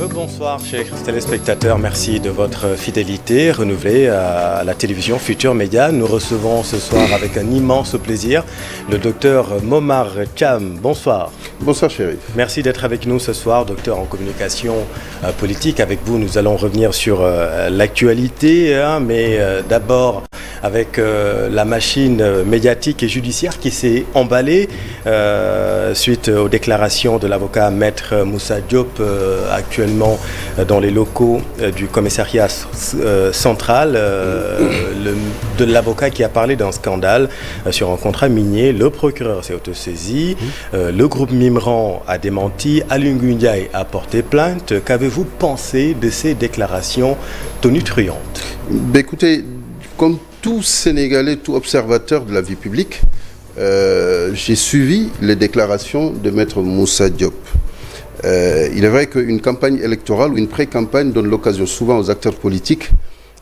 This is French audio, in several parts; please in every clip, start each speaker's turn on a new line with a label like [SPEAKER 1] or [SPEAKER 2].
[SPEAKER 1] Bonsoir chers téléspectateurs, merci de votre fidélité renouvelée à la télévision Futur Média. Nous recevons ce soir avec un immense plaisir le docteur Momar Thiam. Bonsoir.
[SPEAKER 2] Bonsoir chéri.
[SPEAKER 1] Merci d'être avec nous ce soir, docteur en communication politique. Avec vous, nous allons revenir sur l'actualité, mais d'abord avec la machine médiatique et judiciaire qui s'est emballée suite aux déclarations de l'avocat Maître Moussa Diop, actuellement dans les locaux du commissariat central, de l'avocat qui a parlé d'un scandale sur un contrat minier. Le procureur s'est autosaisi, le groupe Mimran a démenti, Aly Ngouille Ndiaye a porté plainte. Qu'avez-vous pensé de ces déclarations tonitruantes?
[SPEAKER 2] Écoutez, comme tout Sénégalais, tout observateur de la vie publique, j'ai suivi les déclarations de Maître Moussa Diop. Il est vrai qu'une campagne électorale ou une pré-campagne donne l'occasion souvent aux acteurs politiques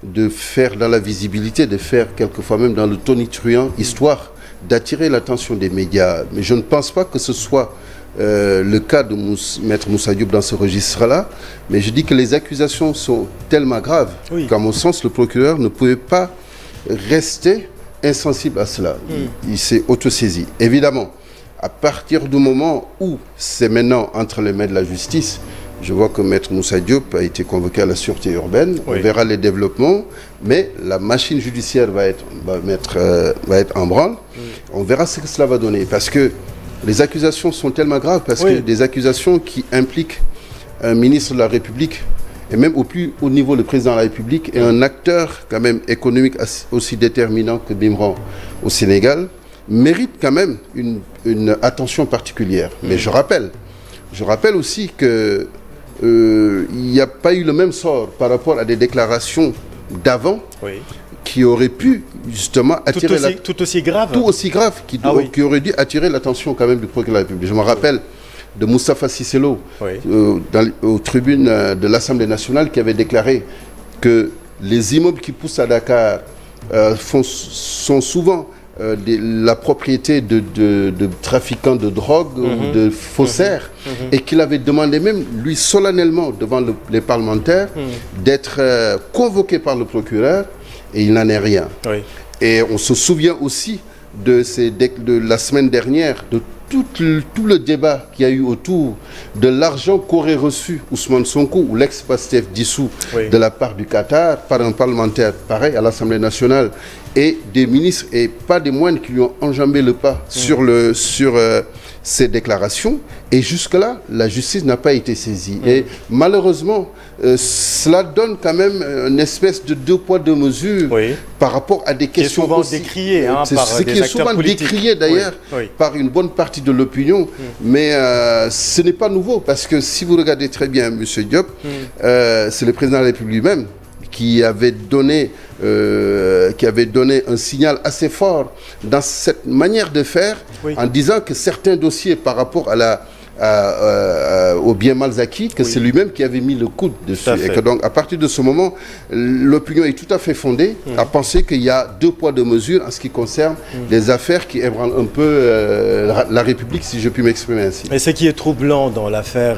[SPEAKER 2] de faire dans la visibilité, de faire quelquefois même dans le tonitruant, histoire d'attirer l'attention des médias. Mais je ne pense pas que ce soit le cas de Maître Moussa Diop dans ce registre-là. Mais je dis que les accusations sont tellement graves qu'à mon sens, le procureur ne pouvait pas rester insensible à cela. Il s'est autosaisi. Évidemment, à partir du moment où c'est maintenant entre les mains de la justice, je vois que Maître Moussa Diop a été convoqué à la sûreté urbaine. On verra les développements, mais la machine judiciaire va être en branle. On verra ce que cela va donner. Parce que les accusations sont tellement graves, parce que des accusations qui impliquent un ministre de la République, et même au plus haut niveau, le président de la République, est un acteur quand même économique aussi déterminant que Mimran au Sénégal, mérite quand même une attention particulière. Mais je rappelle aussi que il n'y a pas eu le même sort par rapport à des déclarations d'avant qui auraient pu justement attirer
[SPEAKER 1] tout aussi grave,
[SPEAKER 2] qui auraient dû attirer l'attention quand même du procureur de la République. Je me rappelle de Moustapha Cissé Lo aux tribunes de l'Assemblée nationale qui avait déclaré que les immeubles qui poussent à Dakar sont souvent la propriété de trafiquants de drogue ou de faussaires, et qu'il avait demandé même, lui, solennellement, devant les parlementaires, d'être convoqué par le procureur, et il n'en est rien. Et on se souvient aussi de la semaine dernière, de tout le débat qu'il y a eu autour de l'argent qu'aurait reçu Ousmane Sonko ou l'ex-Pastef dissous de la part du Qatar par un parlementaire pareil à l'Assemblée nationale, et des ministres et pas des moindres qui lui ont enjambé le pas sur ces déclarations. Et jusque-là, la justice n'a pas été saisie. Et malheureusement, cela donne quand même une espèce de deux poids, deux mesures par rapport à des questions
[SPEAKER 1] souvent décriées par des acteurs politiques.
[SPEAKER 2] C'est souvent décrié d'ailleurs par une bonne partie de l'opinion. Mais ce n'est pas nouveau, parce que si vous regardez très bien M. Diop, c'est le président de la République lui-même qui avait donné un signal assez fort dans cette manière de faire, en disant que certains dossiers par rapport au bien mal acquis, que c'est lui-même qui avait mis le coude dessus. Et que donc, à partir de ce moment, l'opinion est tout à fait fondée à penser qu'il y a deux poids, deux mesures en ce qui concerne les affaires qui ébranlent un peu la République, si je puis m'exprimer ainsi.
[SPEAKER 1] Et ce qui est troublant dans l'affaire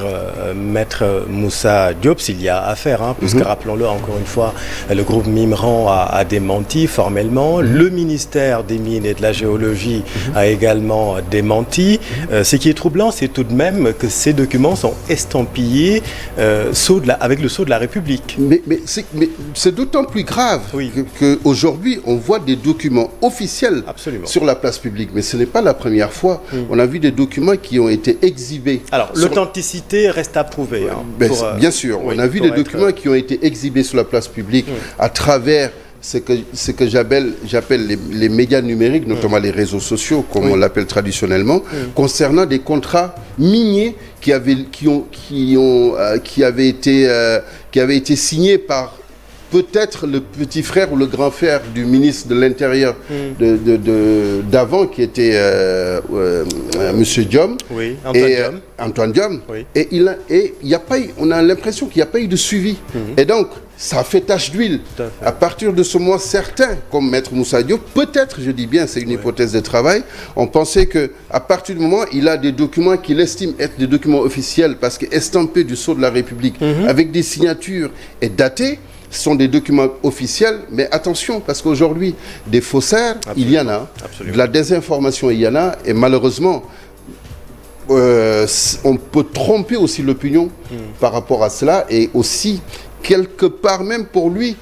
[SPEAKER 1] Maître Moussa Diop, s'il y a affaire, puisque rappelons-le encore une fois, le groupe Mimran a démenti formellement, le ministère des Mines et de la Géologie a également démenti. Ce qui est troublant, c'est tout de même que ces documents sont estampillés avec le sceau de la République.
[SPEAKER 2] Mais c'est d'autant plus grave qu'aujourd'hui, on voit des documents officiels sur la place publique. Mais ce n'est pas la première fois. On a vu des documents qui ont été exhibés.
[SPEAKER 1] Alors, l'authenticité reste à prouver.
[SPEAKER 2] Bien sûr, on a vu des documents qui ont été exhibés sur la place publique à travers ce que j'appelle les médias numériques, notamment les réseaux sociaux, comme on l'appelle traditionnellement, concernant des contrats miniers qui avaient été signés par peut-être le petit frère ou le grand frère du ministre de l'Intérieur d'avant, qui était M. Diom,
[SPEAKER 1] Antoine Diom.
[SPEAKER 2] Et on a l'impression qu'il n'y a pas eu de suivi. Et donc, ça fait tache d'huile. À partir de ce moment, certains, comme Maître Moussa Diop, peut-être, je dis bien, c'est une hypothèse de travail, ont pensé qu'à partir du moment où il a des documents qu'il estime être des documents officiels, parce qu'estampés du sceau de la République, avec des signatures et datés, ce sont des documents officiels, mais attention, parce qu'aujourd'hui, des faussaires, il y en a, de la désinformation, il y en a, et malheureusement, on peut tromper aussi l'opinion par rapport à cela, et aussi, quelque part même pour lui,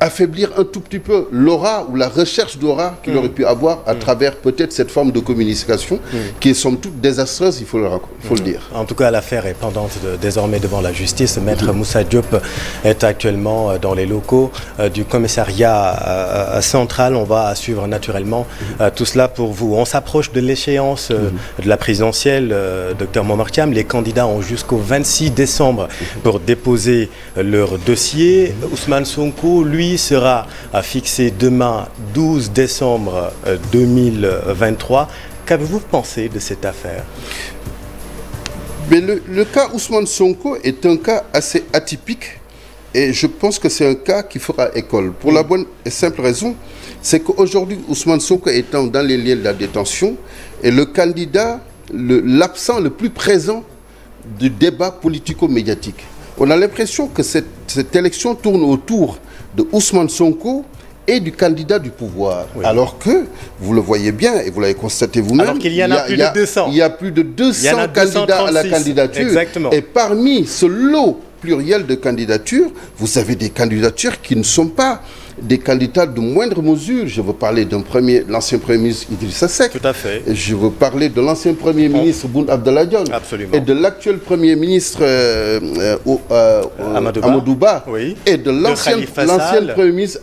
[SPEAKER 2] affaiblir un tout petit peu l'aura ou la recherche d'aura qu'il aurait pu avoir à travers peut-être cette forme de communication qui est somme toute désastreuse, il faut le dire.
[SPEAKER 1] En tout cas, l'affaire est pendante désormais devant la justice. Maître Moussa Diop est actuellement dans les locaux du commissariat central. On va suivre naturellement tout cela pour vous. On s'approche de l'échéance de la présidentielle, Dr Momar Thiam. Les candidats ont jusqu'au 26 décembre pour déposer leur dossier. Ousmane Sonko, lui, sera fixé demain 12 décembre 2023. Qu'avez-vous pensé de cette affaire?
[SPEAKER 2] Mais le cas Ousmane Sonko est un cas assez atypique et je pense que c'est un cas qui fera école. Pour la bonne et simple raison, c'est qu'aujourd'hui, Ousmane Sonko étant dans les liens de la détention est le candidat, l'absent le plus présent du débat politico-médiatique. On a l'impression que cette élection tourne autour de Ousmane Sonko et du candidat du pouvoir. Oui. Alors que, vous le voyez bien, et vous l'avez constaté vous-même,
[SPEAKER 1] alors qu'il y en a plus de 200.
[SPEAKER 2] Il y a plus de 200 candidats à la candidature.
[SPEAKER 1] Exactement.
[SPEAKER 2] Et parmi ce lot pluriel de candidatures, vous avez des candidatures qui ne sont pas des candidats de moindre mesure. Je veux parler l'ancien Premier ministre Idrissa Seck.
[SPEAKER 1] Tout à fait.
[SPEAKER 2] Je veux parler de l'ancien Premier ministre Boun Abdallah Dionne.
[SPEAKER 1] Absolument.
[SPEAKER 2] Et de l'actuel Premier ministre Amadou Ba.
[SPEAKER 1] Oui.
[SPEAKER 2] Et de l'ancien Premier ministre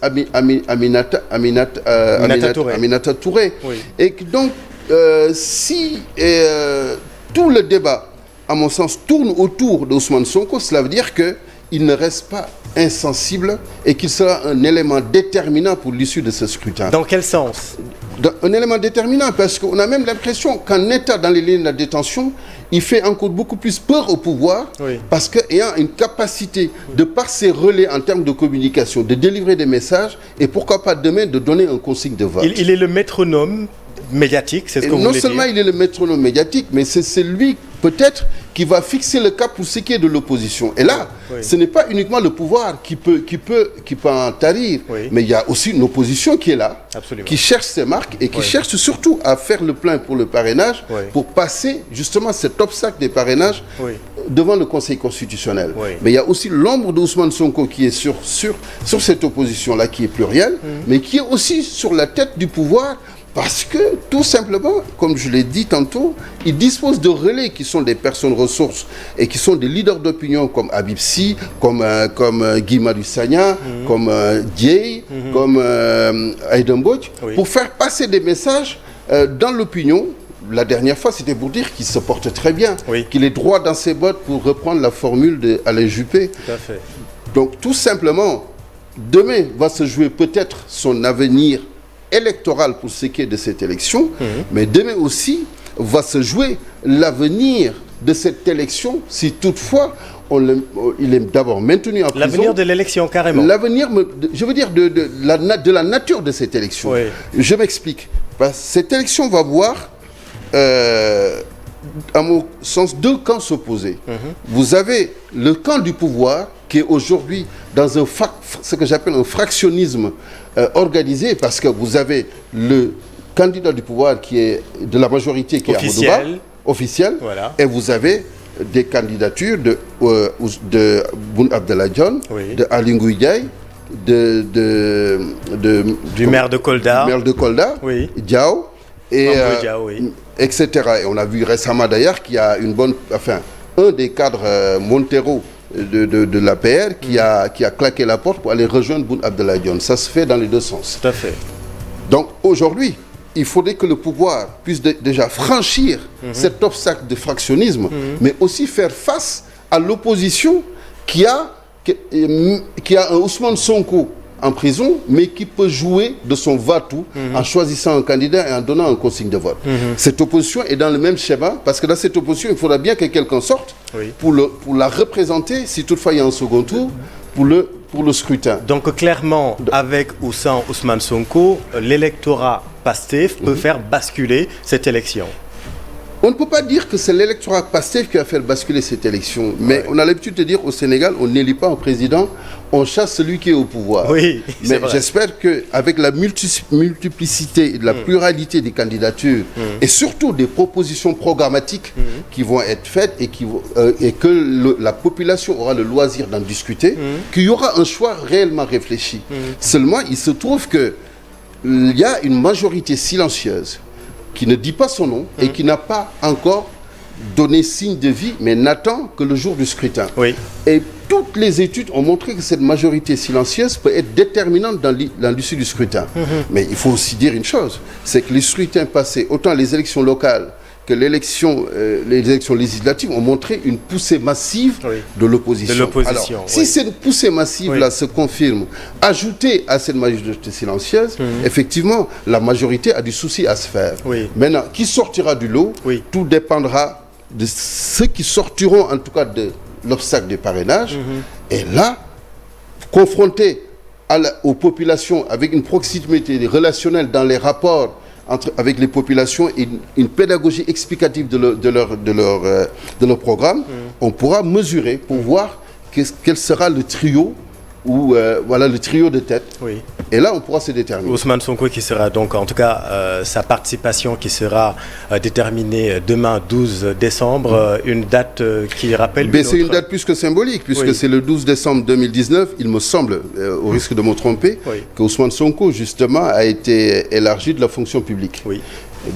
[SPEAKER 2] Aminata Touré.
[SPEAKER 1] Oui.
[SPEAKER 2] Et donc, si tout le débat, à mon sens, tourne autour d'Ousmane Sonko, cela veut dire qu'il ne reste pas insensible et qu'il sera un élément déterminant pour l'issue de ce scrutin.
[SPEAKER 1] Dans quel sens?
[SPEAKER 2] Un élément déterminant, parce qu'on a même l'impression qu'en état dans les lignes de la détention, il fait encore beaucoup plus peur au pouvoir, parce qu'ayant une capacité, de par ses relais en termes de communication, de délivrer des messages, et pourquoi pas demain de donner un consigne de vote.
[SPEAKER 1] Il est le métronome médiatique, c'est ce que vous voulez dire.
[SPEAKER 2] Non seulement il est le métronome médiatique, mais c'est lui peut-être qui va fixer le cap pour ce qui est de l'opposition. Et là, ce n'est pas uniquement le pouvoir qui peut en tarir, mais il y a aussi une opposition qui est là, qui cherche ses marques et qui cherche surtout à faire le plein pour le parrainage, pour passer justement cet obstacle des parrainages devant le Conseil constitutionnel. Mais il y a aussi l'ombre d'Ousmane Sonko qui est sur cette opposition-là, qui est plurielle, mais qui est aussi sur la tête du pouvoir. Parce que, tout simplement, comme je l'ai dit tantôt, ils disposent de relais qui sont des personnes ressources et qui sont des leaders d'opinion comme Habib Sy, comme Guy Marius Sagna, comme Dieye, comme Aïda Mbodj, pour faire passer des messages dans l'opinion. La dernière fois, c'était pour dire qu'il se porte très bien, qu'il est droit dans ses bottes, pour reprendre la formule d'Alain Juppé.
[SPEAKER 1] Tout à fait.
[SPEAKER 2] Donc, tout simplement, demain va se jouer peut-être son avenir électoral pour ce qui est de cette élection, mais demain aussi va se jouer l'avenir de cette élection si toutefois il est d'abord maintenu en prison.
[SPEAKER 1] L'avenir de l'élection, carrément.
[SPEAKER 2] L'avenir, je veux dire, de la nature de cette élection. Je m'explique. Cette élection va voir, à mon sens, deux camps s'opposer. Vous avez le camp du pouvoir qui est aujourd'hui dans ce que j'appelle un fractionnisme organisé, parce que vous avez le candidat du pouvoir qui est de la majorité, qui est Amadou Ba, officiel, et vous avez des candidatures de Boun Abdallah Dionne, de Aly Ngouille Ndiaye,
[SPEAKER 1] du maire de Kolda,
[SPEAKER 2] Diao, et etc. Et on a vu récemment d'ailleurs qu'il y a un des cadres Montero de l'APR qui a claqué la porte pour aller rejoindre Boun Abdallah Dionne. Ça se fait dans les deux sens.
[SPEAKER 1] Tout à fait.
[SPEAKER 2] Donc aujourd'hui, il faudrait que le pouvoir puisse déjà franchir cet obstacle de fractionnisme, mais aussi faire face à l'opposition qui a un Ousmane Sonko en prison, mais qui peut jouer de son va-tout en choisissant un candidat et en donnant un consigne de vote. Cette opposition est dans le même schéma, parce que dans cette opposition, il faudra bien que quelqu'un sorte pour la représenter, si toutefois il y a un second tour, pour le scrutin.
[SPEAKER 1] Donc clairement, avec ou sans Ousmane Sonko, l'électorat PASTEF peut faire basculer cette élection.
[SPEAKER 2] On ne peut pas dire que c'est l'électorat PASTEF qui a fait basculer cette élection, mais on a l'habitude de dire au Sénégal, on n'élit pas un président, on chasse celui qui est au pouvoir.
[SPEAKER 1] Oui,
[SPEAKER 2] mais j'espère qu'avec la multiplicité et de la pluralité des candidatures, et surtout des propositions programmatiques qui vont être faites et que la population aura le loisir d'en discuter, qu'il y aura un choix réellement réfléchi. Seulement, il se trouve qu'il y a une majorité silencieuse qui ne dit pas son nom et qui n'a pas encore donné signe de vie, mais n'attend que le jour du scrutin. Et toutes les études ont montré que cette majorité silencieuse peut être déterminante dans l'issue du scrutin. Mais il faut aussi dire une chose, c'est que les scrutins passés, autant les élections locales que les élections législatives ont montré une poussée massive de l'opposition. Alors, si cette poussée massive-là se confirme, ajoutée à cette majorité silencieuse, effectivement, la majorité a du souci à se faire. Maintenant, qui sortira du lot, tout dépendra de ceux qui sortiront, en tout cas, de l'obstacle du parrainage. Et là, confrontés aux populations avec une proximité relationnelle dans les rapports avec les populations et une pédagogie explicative de leur programme, on pourra mesurer pour voir quel sera le trio ou voilà le trio de tête. Et là, on pourra se déterminer.
[SPEAKER 1] Ousmane Sonko qui sera donc, en tout cas, sa participation qui sera déterminée demain 12 décembre, une date qui rappelle...
[SPEAKER 2] C'est une date plus que symbolique, puisque c'est le 12 décembre 2019, il me semble, au risque de me tromper, que Ousmane Sonko, justement, a été élargi de la fonction publique.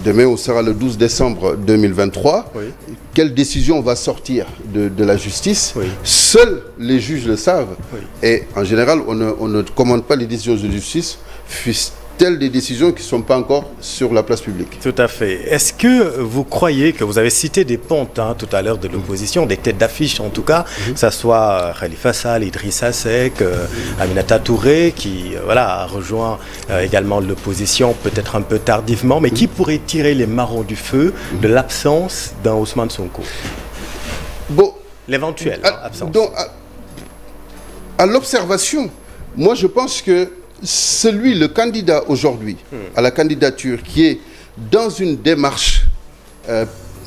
[SPEAKER 2] Demain, on sera le 12 décembre 2023. Quelle décision va sortir de la justice? Seuls les juges le savent. Et en général, on ne commande pas les décisions de justice, fussent-elles des décisions qui ne sont pas encore sur la place publique.
[SPEAKER 1] Tout à fait. Est-ce que vous croyez que vous avez cité des pontes tout à l'heure de l'opposition, des têtes d'affiche en tout cas, que ce soit Khalifa Sall, Idrissa Seck, Aminata Touré, qui a rejoint également l'opposition peut-être un peu tardivement, mais qui pourrait tirer les marrons du feu de l'absence d'un Ousmane Sonko? L'éventuelle absence.
[SPEAKER 2] Donc, à l'observation, moi je pense que le candidat aujourd'hui à la candidature qui est dans une démarche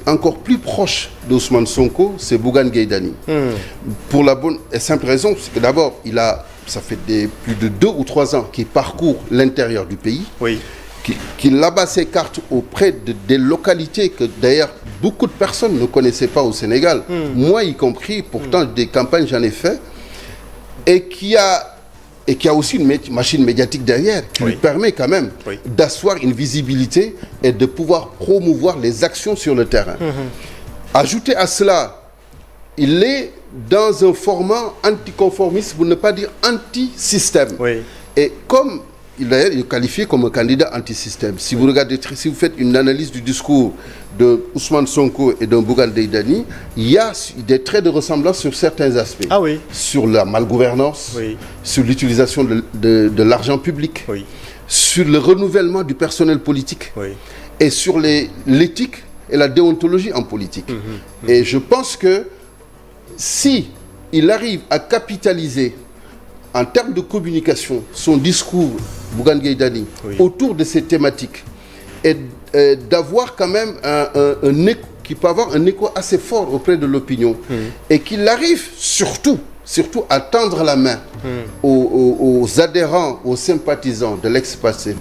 [SPEAKER 2] encore plus proche d'Ousmane Sonko, c'est Bougane Gueye Dany. Pour la bonne et simple raison, c'est que d'abord, ça fait plus de 2 ou 3 ans qu'il parcourt l'intérieur du pays, qu'il abat ses cartes auprès des localités que d'ailleurs beaucoup de personnes ne connaissaient pas au Sénégal, moi y compris, pourtant des campagnes j'en ai fait, et qui a aussi une machine médiatique derrière qui lui permet quand même d'asseoir une visibilité et de pouvoir promouvoir les actions sur le terrain. Ajouté à cela, il est dans un format anticonformiste, pour ne pas dire anti-système. Et comme il est qualifié comme un candidat anti-système, si vous faites une analyse du discours de Ousmane Sonko et de Bougane Gueye Dany, il y a des traits de ressemblance sur certains aspects. Sur la malgouvernance, sur l'utilisation de l'argent public, sur le renouvellement du personnel politique, et sur l'éthique et la déontologie en politique. Et je pense que si il arrive à capitaliser en termes de communication son discours, Bougane Gueye Dany, autour de ces thématiques, et d'avoir quand même un écho, qui peut avoir un écho assez fort auprès de l'opinion, et qu'il arrive surtout à tendre la main aux adhérents, aux sympathisants de l'ex-PASTEF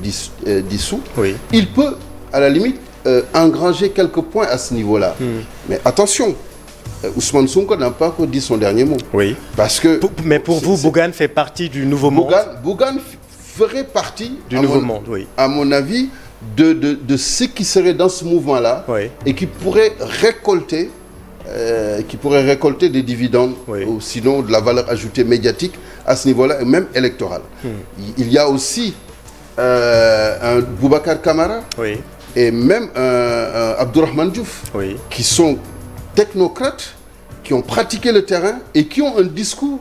[SPEAKER 2] dissous, il peut, à la limite, engranger quelques points à ce niveau-là. Mais attention, Ousmane Sonko n'a pas encore dit son dernier mot. Parce que,
[SPEAKER 1] mais pour vous, Bougane fait partie du nouveau monde.
[SPEAKER 2] Bougane ferait partie,
[SPEAKER 1] du nouveau monde,
[SPEAKER 2] à mon avis, de ceux qui seraient dans ce mouvement-là et qui pourraient récolter des dividendes, ou sinon de la valeur ajoutée médiatique à ce niveau-là, et même électorale. Il y a aussi un Boubacar Camara et même un Abdourahmane Diouf, qui sont technocrates qui ont pratiqué le terrain et qui ont un discours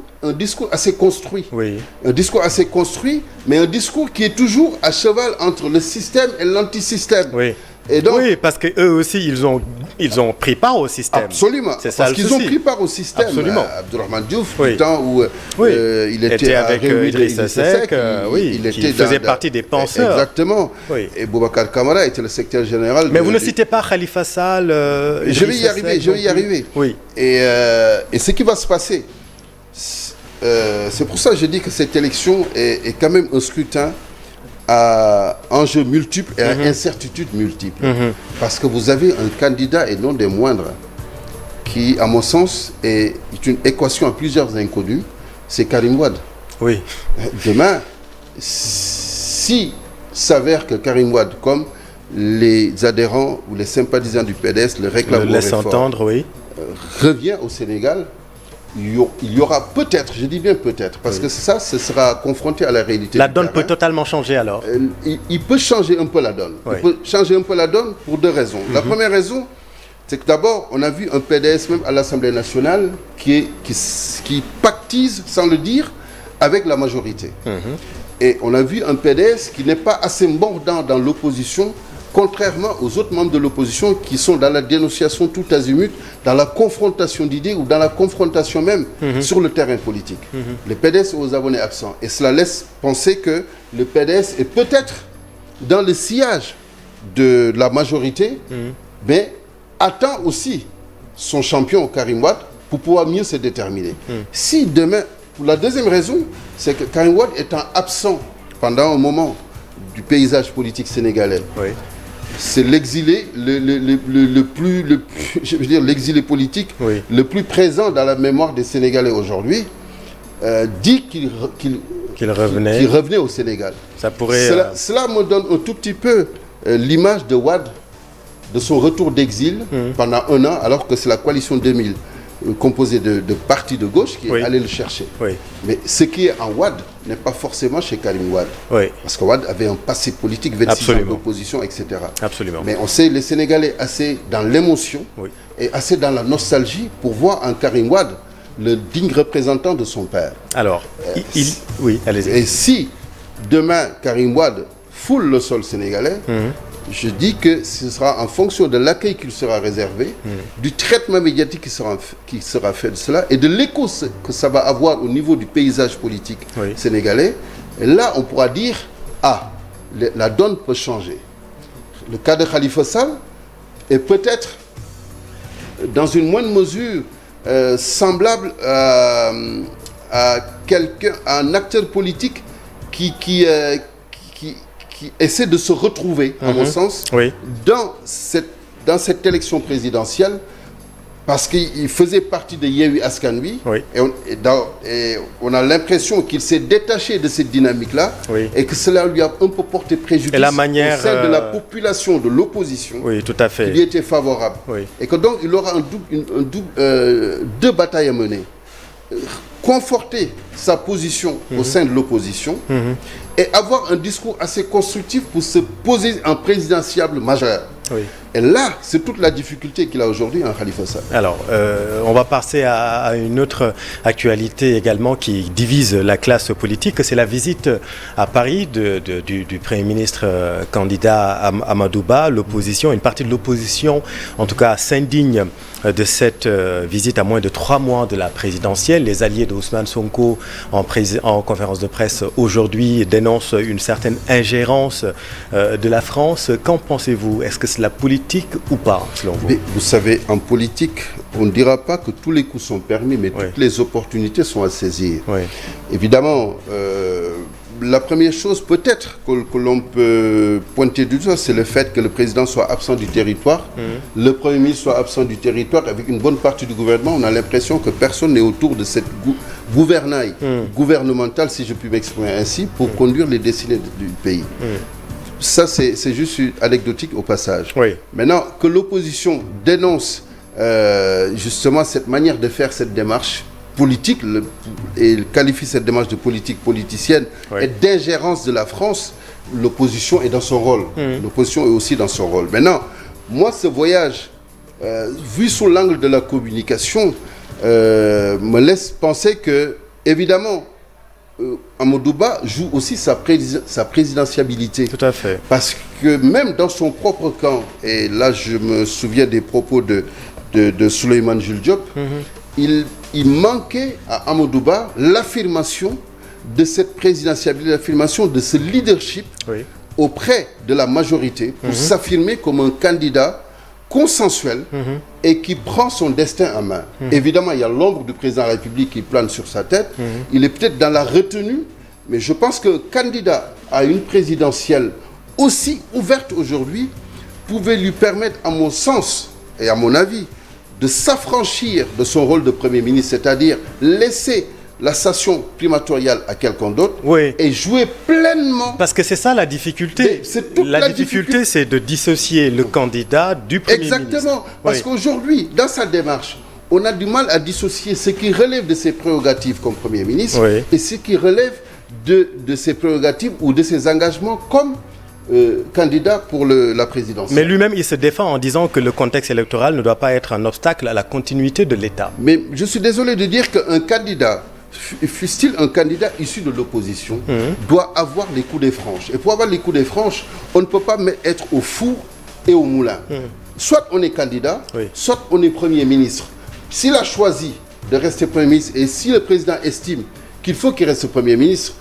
[SPEAKER 2] assez construit.
[SPEAKER 1] Oui.
[SPEAKER 2] Un discours assez construit, mais un discours qui est toujours à cheval entre le système et l'antisystème.
[SPEAKER 1] Oui.
[SPEAKER 2] Et donc,
[SPEAKER 1] oui, parce qu'eux aussi, ils ont pris part au système.
[SPEAKER 2] Absolument.
[SPEAKER 1] C'est ça,
[SPEAKER 2] parce qu'ils ont pris part au système.
[SPEAKER 1] Absolument.
[SPEAKER 2] Abdourahmane Diouf,
[SPEAKER 1] oui.
[SPEAKER 2] du temps où il était
[SPEAKER 1] avec Idrissa Seck,
[SPEAKER 2] il
[SPEAKER 1] faisait partie des penseurs.
[SPEAKER 2] Exactement.
[SPEAKER 1] Oui.
[SPEAKER 2] Et Boubacar Camara était le secrétaire général.
[SPEAKER 1] Mais vous ne citez pas Khalifa Sall.
[SPEAKER 2] Je vais y arriver.
[SPEAKER 1] Oui.
[SPEAKER 2] Et ce qui va se passer, c'est pour ça que je dis que cette élection est quand même un scrutin à enjeux multiples et à incertitudes multiples. Parce que vous avez un candidat, et non des moindres, qui, à mon sens, est une équation à plusieurs inconnus, c'est Karim Wade.
[SPEAKER 1] Oui.
[SPEAKER 2] Demain, si s'avère que Karim Wade, comme les adhérents ou les sympathisants du PDS le réclament,
[SPEAKER 1] laisse entendre, oui,
[SPEAKER 2] revient au Sénégal, il y aura peut-être, je dis bien peut-être, parce que ça, ce sera confronté à la réalité.
[SPEAKER 1] La donne peut totalement changer alors.
[SPEAKER 2] Il peut changer un peu la donne.
[SPEAKER 1] Oui.
[SPEAKER 2] Il peut changer un peu la donne pour deux raisons. La première raison, c'est que d'abord, on a vu un PDS, même à l'Assemblée nationale, qui pactise, sans le dire, avec la majorité. Et on a vu un PDS qui n'est pas assez mordant dans l'opposition, contrairement aux autres membres de l'opposition qui sont dans la dénonciation tout azimut, dans la confrontation d'idées ou dans la confrontation même sur le terrain politique. Le PDS est aux abonnés absents. Et cela laisse penser que le PDS est peut-être dans le sillage de la majorité, mais attend aussi son champion Karim Wade pour pouvoir mieux se déterminer. Si demain, pour la deuxième raison, c'est que Karim Wade étant absent pendant un moment du paysage politique sénégalais, c'est l'exilé l'exilé politique le plus présent dans la mémoire des Sénégalais aujourd'hui, dit qu'il revenait au Sénégal.
[SPEAKER 1] Ça pourrait,
[SPEAKER 2] cela me donne un tout petit peu l'image de Wade, de son retour d'exil pendant un an, alors que c'est la coalition 2000 composée de partis de gauche qui est allé le chercher. Mais ce qui est en Wade n'est pas forcément chez Karim Wade. Parce que Wade avait un passé politique, 26 ans d'opposition, etc.
[SPEAKER 1] Absolument.
[SPEAKER 2] Mais on sait les Sénégalais assez dans l'émotion et assez dans la nostalgie pour voir en Karim Wade le digne représentant de son père.
[SPEAKER 1] Alors, oui, allez-y.
[SPEAKER 2] Et si demain Karim Wade foule le sol sénégalais, je dis que ce sera en fonction de l'accueil qu'il sera réservé, du traitement médiatique qui sera fait de cela et de l'écho que ça va avoir au niveau du paysage politique sénégalais. Et là, on pourra dire, la donne peut changer. Le cas de Khalifa Sall est peut-être, dans une moindre mesure, semblable à un acteur politique qui essaie de se retrouver, à mon sens, dans cette élection présidentielle, parce qu'il faisait partie de Yewwi Askan Wi, et on a l'impression qu'il s'est détaché de cette dynamique-là, et que cela lui a un peu porté préjudice au sein de la population de l'opposition, qui lui était favorable. Et que donc, il aura deux batailles à mener. Conforter sa position au sein de l'opposition et avoir un discours assez constructif pour se poser en présidentiable majeur. Et là, c'est toute la difficulté qu'il a aujourd'hui en Khalifa Sall.
[SPEAKER 1] Alors, on va passer à une autre actualité également qui divise la classe politique, c'est la visite à Paris du Premier ministre candidat Amadou Ba. L'opposition, une partie de l'opposition, en tout cas, s'indigne de cette visite à moins de 3 mois de la présidentielle. Les alliés d'Ousmane Sonko en conférence de presse aujourd'hui dénoncent une certaine ingérence de la France. Qu'en pensez-vous? Est-ce que c'est la politique ou pas, selon vous?
[SPEAKER 2] Mais vous savez, en politique, on ne dira pas que tous les coups sont permis, mais toutes les opportunités sont à saisir. Évidemment, la première chose peut-être que l'on peut pointer du doigt, c'est le fait que le président soit absent du territoire, le Premier ministre soit absent du territoire. Avec une bonne partie du gouvernement, on a l'impression que personne n'est autour de cette gouvernail gouvernementale, si je puis m'exprimer ainsi, pour conduire les destinées du pays. Ça, c'est juste anecdotique au passage. Maintenant, que l'opposition dénonce justement cette manière de faire cette démarche politique, et qualifie cette démarche de politique politicienne et d'ingérence de la France, l'opposition est dans son rôle. L'opposition est aussi dans son rôle. Maintenant, moi, ce voyage, vu sous l'angle de la communication, me laisse penser que, évidemment, Amadou Ba joue aussi sa présidentiabilité.
[SPEAKER 1] Tout à fait.
[SPEAKER 2] Parce que même dans son propre camp, et là je me souviens des propos de Souleymane Jules Diop, il manquait à Amadou Ba l'affirmation de cette présidentiabilité, l'affirmation de ce leadership auprès de la majorité pour s'affirmer comme un candidat consensuel et qui prend son destin en main. Évidemment, il y a l'ombre du président de la République qui plane sur sa tête. Il est peut-être dans la retenue, mais je pense que candidat à une présidentielle aussi ouverte aujourd'hui pouvait lui permettre, à mon sens et à mon avis, de s'affranchir de son rôle de Premier ministre, c'est-à-dire laisser la station primatoriale à quelqu'un d'autre et jouer pleinement.
[SPEAKER 1] Parce que c'est ça la difficulté. La difficulté, c'est de dissocier le candidat du Premier ministre.
[SPEAKER 2] Exactement. Parce qu'aujourd'hui, dans sa démarche, on a du mal à dissocier ce qui relève de ses prérogatives comme Premier ministre et ce qui relève de ses prérogatives ou de ses engagements comme candidat pour la présidence.
[SPEAKER 1] Mais lui-même, il se défend en disant que le contexte électoral ne doit pas être un obstacle à la continuité de l'État.
[SPEAKER 2] Mais je suis désolé de dire qu'un candidat, fût-il un candidat issu de l'opposition, doit avoir les coups des franches. Et pour avoir les coups des franches, on ne peut pas être au four et au moulin. Soit on est candidat, soit on est Premier ministre. S'il a choisi de rester Premier ministre et si le président estime qu'il faut qu'il reste Premier ministre,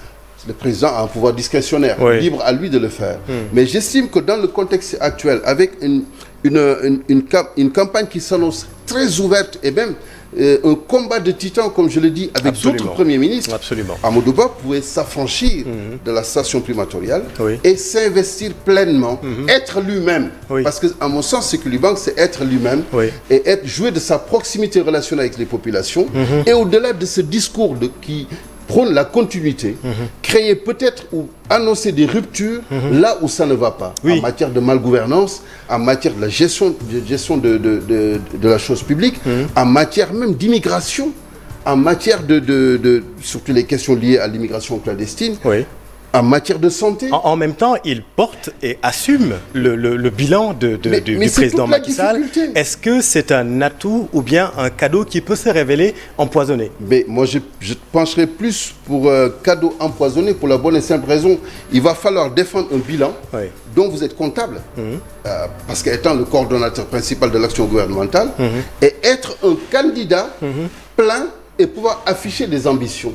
[SPEAKER 2] le président a un pouvoir discrétionnaire, libre à lui de le faire. Mais j'estime que dans le contexte actuel, avec une campagne qui s'annonce très ouverte et même un combat de titans, comme je le dis, avec d'autres premiers ministres, Amadou Ba pouvait s'affranchir de la station primatoriale et s'investir pleinement, être lui-même. Parce que, à mon sens, ce que lui manque, c'est être lui-même et jouer de sa proximité relationnelle avec les populations. Et au-delà de ce discours qui prône la continuité, créer peut-être ou annoncer des ruptures là où ça ne va pas, en matière de malgouvernance, en matière de la gestion de la chose publique, en matière même d'immigration, en matière surtout les questions liées à l'immigration clandestine, en matière de santé.
[SPEAKER 1] En même temps, il porte et assume le bilan du président Macky Sall. Est-ce que c'est un atout ou bien un cadeau qui peut se révéler empoisonné?
[SPEAKER 2] Mais moi, je pencherais plus pour un cadeau empoisonné pour la bonne et simple raison. Il va falloir défendre un bilan dont vous êtes comptable, parce qu'étant le coordonnateur principal de l'action gouvernementale, et être un candidat plein et pouvoir afficher des ambitions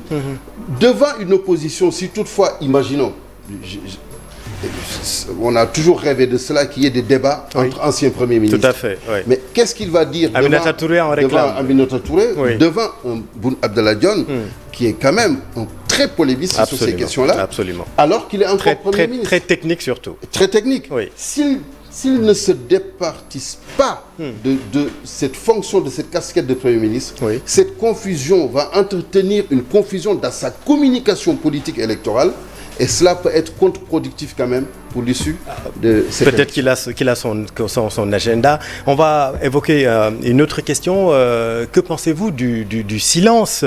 [SPEAKER 2] devant une opposition. Si toutefois, imaginons, on a toujours rêvé de cela, qu'il y ait des débats entre anciens premiers ministres.
[SPEAKER 1] Tout à fait.
[SPEAKER 2] Mais qu'est-ce qu'il va dire
[SPEAKER 1] Aminata Touré en réclame.
[SPEAKER 2] Devant Aminata Touré, devant Boun Abdallah Dionne, qui est quand même un très polémiste sur ces questions-là, alors qu'il est encore Premier ministre.
[SPEAKER 1] Très technique surtout.
[SPEAKER 2] Très technique. S'il ne se départisse pas de cette fonction, de cette casquette de Premier ministre, cette confusion va entretenir une confusion dans sa communication politique électorale et cela peut être contre-productif quand même pour l'issue de cette
[SPEAKER 1] Peut-être qu'il a son agenda. On va évoquer une autre question. Que pensez-vous du silence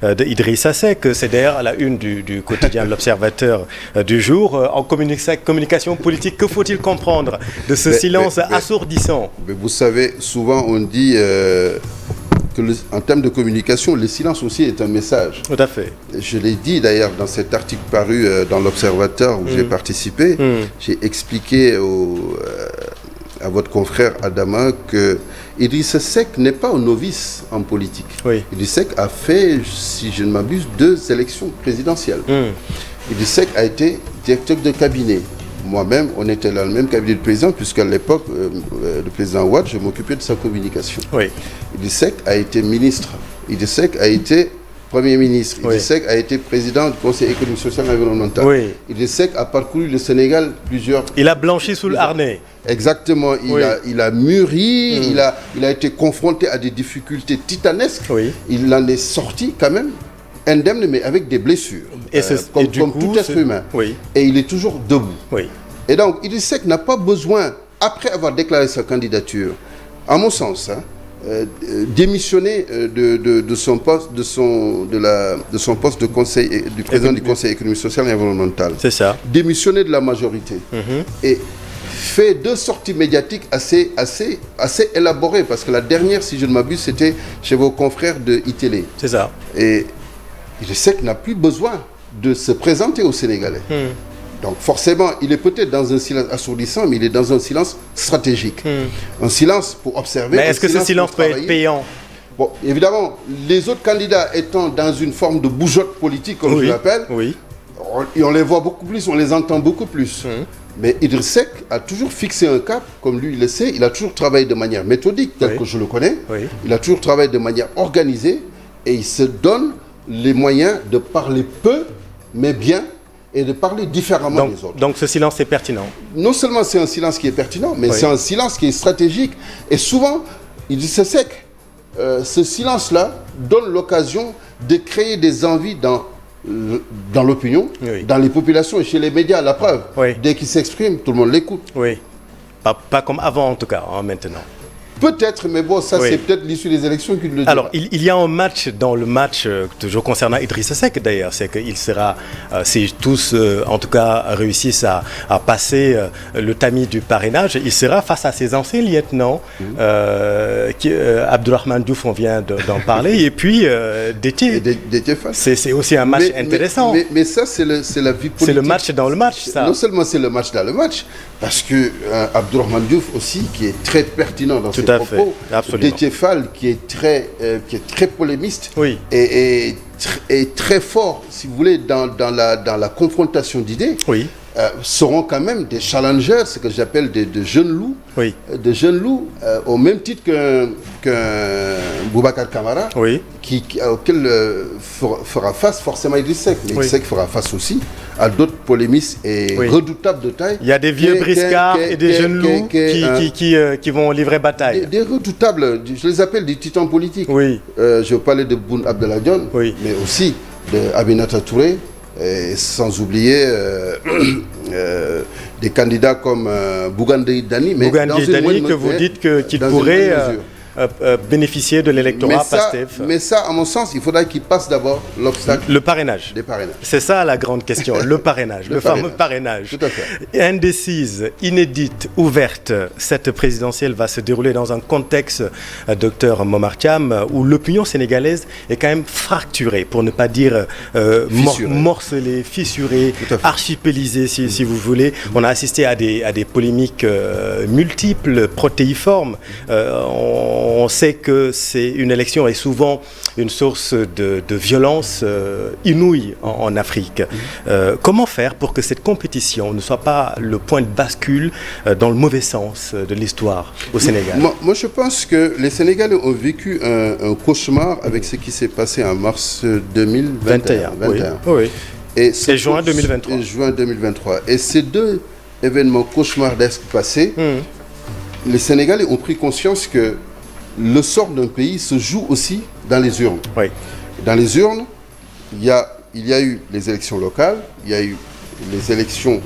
[SPEAKER 1] d'Idrissa Seck? C'est d'ailleurs à la une du quotidien L'Observateur du jour. En communication politique, que faut-il comprendre de ce silence assourdissant?
[SPEAKER 2] Mais vous savez, souvent on dit en termes de communication, le silence aussi est un message.
[SPEAKER 1] Tout à fait.
[SPEAKER 2] Je l'ai dit d'ailleurs dans cet article paru dans l'Observateur où j'ai participé. J'ai expliqué à votre confrère Adama que Idrissa Seck n'est pas un novice en politique. Idrissa Seck a fait, si je ne m'abuse, 2 élections présidentielles. Idrissa Seck a été directeur de cabinet. Moi-même, on était dans le même cabinet de président, puisqu'à l'époque, le président Ouad, je m'occupais de sa communication. Idrissa Seck a été ministre. Idrissa Seck a été Premier ministre. Idrissa Seck a été président du Conseil économique, social et environnemental. Idrissa Seck a parcouru le Sénégal plusieurs...
[SPEAKER 1] Il a blanchi sous le harnais.
[SPEAKER 2] Exactement. Il a mûri, il a été confronté à des difficultés titanesques. Il en est sorti quand même indemne, mais avec des blessures, comme tout être humain. Et il est toujours debout. Et donc, Idrissa Seck n'a pas besoin, après avoir déclaré sa candidature, à mon sens, démissionner de son poste, de son poste de conseil, du président du Conseil économique, social et environnemental.
[SPEAKER 1] C'est ça.
[SPEAKER 2] Démissionner de la majorité. Et fait 2 sorties médiatiques assez élaborées, parce que la dernière, si je ne m'abuse, c'était chez vos confrères de iTélé.
[SPEAKER 1] C'est ça.
[SPEAKER 2] Et je sais qu'il n'a plus besoin de se présenter aux Sénégalais. Donc forcément, il est peut-être dans un silence assourdissant, mais il est dans un silence stratégique. Un silence pour observer.
[SPEAKER 1] Mais est-ce que ce silence peut être payant?
[SPEAKER 2] Bon, évidemment, les autres candidats étant dans une forme de bougeotte politique, comme je l'appelle, on les voit beaucoup plus, on les entend beaucoup plus. Mais Idriss Seck a toujours fixé un cap, comme lui il le sait, il a toujours travaillé de manière méthodique, tel que je le connais. Il a toujours travaillé de manière organisée et il se donne les moyens de parler peu, mais bien, et de parler différemment des autres.
[SPEAKER 1] Donc ce silence est pertinent.
[SPEAKER 2] Non seulement c'est un silence qui est pertinent, mais c'est un silence qui est stratégique. Et souvent, Idriss Seck, ce silence-là donne l'occasion de créer des envies dans l'opinion, dans les populations et chez les médias. La preuve, dès qu'il s'exprime, tout le monde l'écoute.
[SPEAKER 1] Oui, pas comme avant en tout cas, maintenant.
[SPEAKER 2] Peut-être, mais bon, ça c'est peut-être l'issue des élections qui le dit.
[SPEAKER 1] Alors, il y a un match dans le match, toujours concernant Idrissa Seck d'ailleurs, c'est qu'il sera, si tous en tout cas réussissent à passer le tamis du parrainage, il sera face à ses anciens lieutenants, Abdourahmane Diouf, on vient d'en parler, et puis Déthié. C'est aussi un match intéressant.
[SPEAKER 2] Mais ça, c'est la vie politique.
[SPEAKER 1] C'est le match dans le match, ça.
[SPEAKER 2] Non seulement c'est le match dans le match, parce que Abdourahmane Diouf aussi, qui est très pertinent dans ses propos, Déthié Fall, qui est très polémiste, et très fort, si vous voulez, dans la confrontation d'idées, seront quand même des challengers, ce que j'appelle des jeunes loups, au même titre qu'un Boubacar Camara, auquel fera face forcément Idriss Seck. Mais Idriss Seck fera face aussi à d'autres polémistes et redoutables de taille.
[SPEAKER 1] Il y a des vieux briscards et des jeunes loups qui vont livrer bataille.
[SPEAKER 2] Des redoutables, je les appelle des titans politiques. Je parlais de Boun Abdallah Dionne, mais aussi de Aminata Touré, et sans oublier des candidats comme Bougane Gueye Dany,
[SPEAKER 1] que vous dites qu'il pourrait bénéficier de l'électorat PASTEF.
[SPEAKER 2] Mais ça, à mon sens, il faudra qu'il passe d'abord l'obstacle.
[SPEAKER 1] Le parrainage.
[SPEAKER 2] Des parrainages.
[SPEAKER 1] C'est ça la grande question, le parrainage, le fameux parrainage.
[SPEAKER 2] Tout à fait.
[SPEAKER 1] Indécise, inédite, ouverte, cette présidentielle va se dérouler dans un contexte, docteur Momar Thiam, où l'opinion sénégalaise est quand même fracturée, pour ne pas dire morcelée, fissurée, archipélisée, si vous voulez. On a assisté à des polémiques multiples, protéiformes. On sait que c'est une élection est souvent une source de violence inouïe en Afrique. Comment faire pour que cette compétition ne soit pas le point de bascule dans le mauvais sens de l'histoire au Sénégal?
[SPEAKER 2] Moi, je pense que les Sénégalais ont vécu un cauchemar avec ce qui s'est passé en mars 2021. Et
[SPEAKER 1] juin 2023.
[SPEAKER 2] Juin 2023. Et ces 2 événements cauchemardesques passés, les Sénégalais ont pris conscience que le sort d'un pays se joue aussi dans les urnes. Dans les urnes, il y a eu les élections locales, il y a eu les élections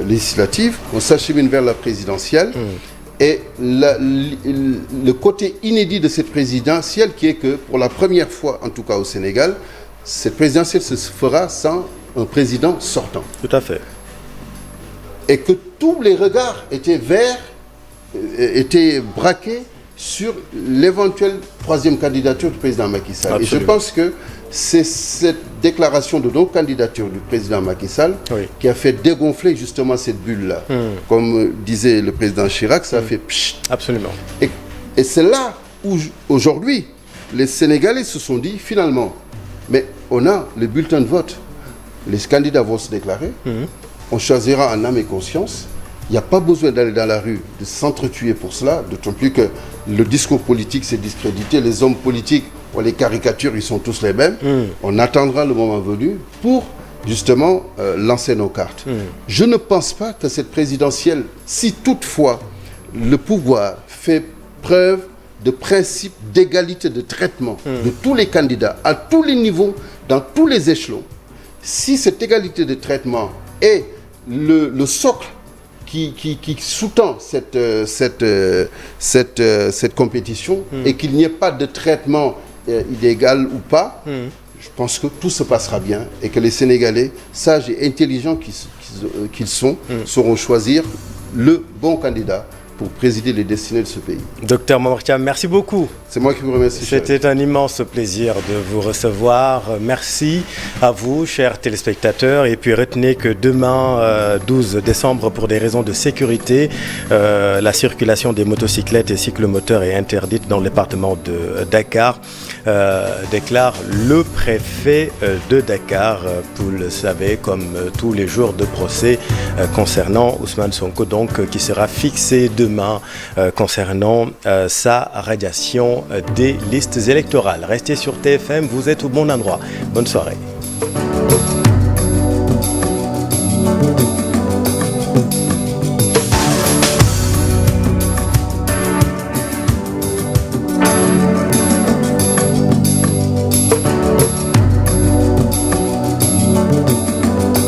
[SPEAKER 2] législatives, on s'achemine vers la présidentielle. Et le côté inédit de cette présidentielle qui est que, pour la première fois, en tout cas au Sénégal, cette présidentielle se fera sans un président sortant.
[SPEAKER 1] Tout à fait.
[SPEAKER 2] Et que tous les regards étaient braqués sur l'éventuelle 3e candidature du président Macky Sall. Et je pense que c'est cette déclaration de non-candidature du président Macky Sall qui a fait dégonfler justement cette bulle-là. Comme disait le président Chirac, ça a fait pchit.
[SPEAKER 1] Absolument.
[SPEAKER 2] Et c'est là où, aujourd'hui, les Sénégalais se sont dit, finalement, mais on a le bulletin de vote. Les candidats vont se déclarer. On choisira en âme et conscience. Il n'y a pas besoin d'aller dans la rue, de s'entretuer pour cela, d'autant plus que le discours politique s'est discrédité. Les hommes politiques, on les caricature, ils sont tous les mêmes. On attendra le moment venu pour justement lancer nos cartes. Je ne pense pas que cette présidentielle, si toutefois le pouvoir fait preuve de principe d'égalité de traitement de tous les candidats, à tous les niveaux, dans tous les échelons, si cette égalité de traitement est le socle qui sous-tend cette compétition et qu'il n'y ait pas de traitement illégal ou pas, je pense que tout se passera bien et que les Sénégalais, sages et intelligents qu'ils sont, sauront choisir le bon candidat pour présider les destinées de ce pays.
[SPEAKER 1] Docteur Momar Thiam, merci beaucoup.
[SPEAKER 2] C'est moi qui vous remercie.
[SPEAKER 1] C'était un immense plaisir de vous recevoir. Merci à vous, chers téléspectateurs. Et puis retenez que demain, 12 décembre, pour des raisons de sécurité, la circulation des motocyclettes et cyclomoteurs est interdite dans le département de Dakar, déclare le préfet de Dakar. Vous le savez, comme tous les jours de procès concernant Ousmane Sonko, donc qui sera fixé demain concernant sa radiation des listes électorales. Restez sur TFM, vous êtes au bon endroit. Bonne soirée.